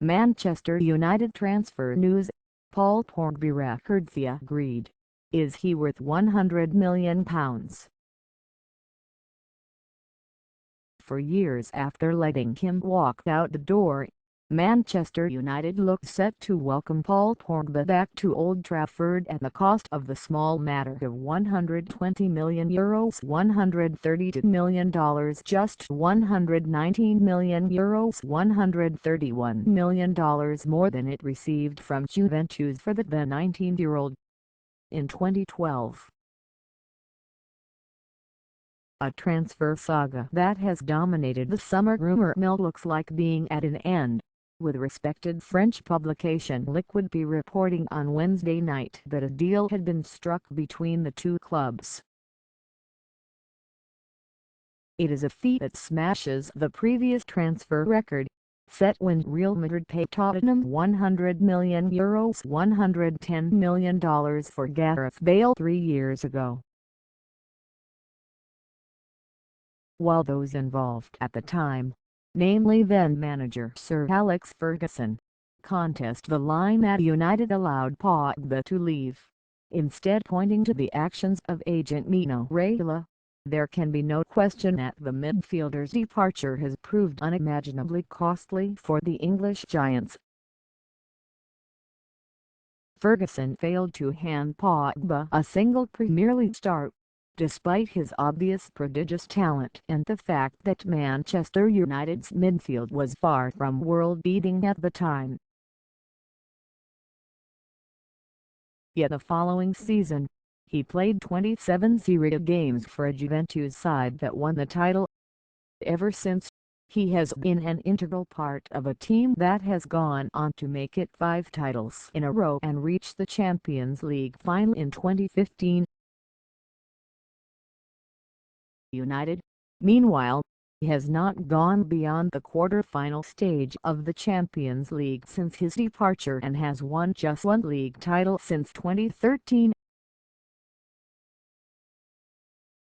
Manchester United transfer news. Paul Pogba record fee agreed. Is he worth £100 million? For years after letting him walk out the door, Manchester United look set to welcome Paul Pogba back to Old Trafford at the cost of the small matter of €120 million, $132 million, just €119 million, $131 million more than it received from Juventus for the 19-year-old in 2012. A transfer saga that has dominated the summer rumor mill looks like being at an end, with respected French publication Liquid.It reporting on Wednesday night that a deal had been struck between the two clubs. It is a feat that smashes the previous transfer record, set when Real Madrid paid Tottenham €100 million, $110 million for Gareth Bale 3 years ago. While those involved at the time, namely then-manager Sir Alex Ferguson, contest the line that United allowed Pogba to leave, instead pointing to the actions of agent Mino Raiola, there can be no question that the midfielder's departure has proved unimaginably costly for the English giants. Ferguson failed to hand Pogba a single Premier League start, despite his obvious prodigious talent and the fact that Manchester United's midfield was far from world-beating at the time. Yet the following season, he played 27 Serie A games for a Juventus side that won the title. Ever since, he has been an integral part of a team that has gone on to make it 5 titles in a row and reach the Champions League final in 2015. United, meanwhile, has not gone beyond the quarter-final stage of the Champions League since his departure and has won just one league title since 2013.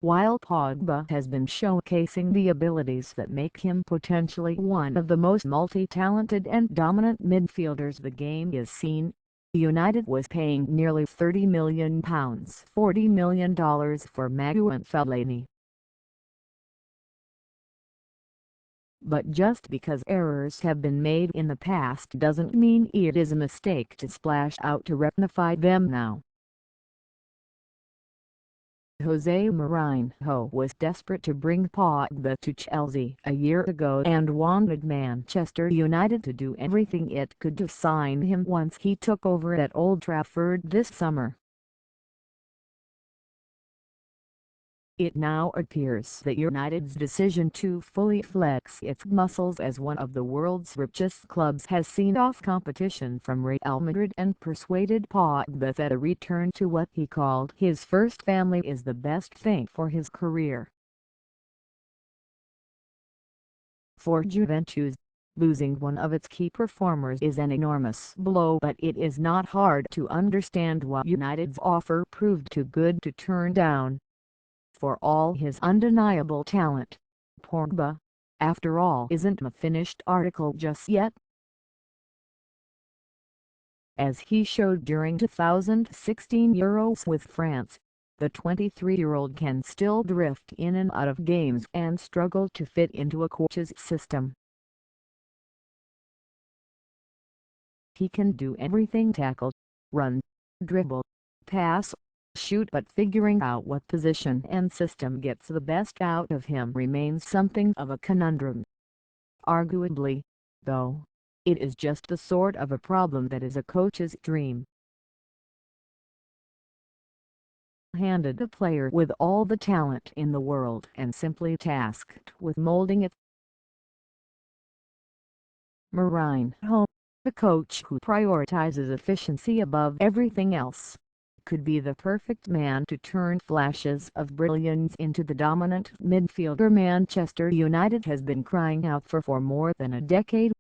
While Pogba has been showcasing the abilities that make him potentially one of the most multi-talented and dominant midfielders the game is seen, United was paying nearly £30 million, $40 million for Marouane Fellaini. But just because errors have been made in the past doesn't mean it is a mistake to splash out to rectify them now. Jose Mourinho was desperate to bring Pogba to Chelsea a year ago and wanted Manchester United to do everything it could to sign him once he took over at Old Trafford this summer. It now appears that United's decision to fully flex its muscles as one of the world's richest clubs has seen off competition from Real Madrid and persuaded Pogba that a return to what he called his first family is the best thing for his career. For Juventus, losing one of its key performers is an enormous blow, but it is not hard to understand why United's offer proved too good to turn down. For all his undeniable talent, Pogba, after all, isn't a finished article just yet. As he showed during 2016 Euros with France, the 23-year-old can still drift in and out of games and struggle to fit into a coach's system. He can do everything: tackle, run, dribble, pass, shoot, but figuring out what position and system gets the best out of him remains something of a conundrum. Arguably, though, it is just the sort of a problem that is a coach's dream. Handed a player with all the talent in the world and simply tasked with molding it. Mourinho, the coach who prioritizes efficiency above everything else, could be the perfect man to turn flashes of brilliance into the dominant midfielder Manchester United has been crying out for more than a decade.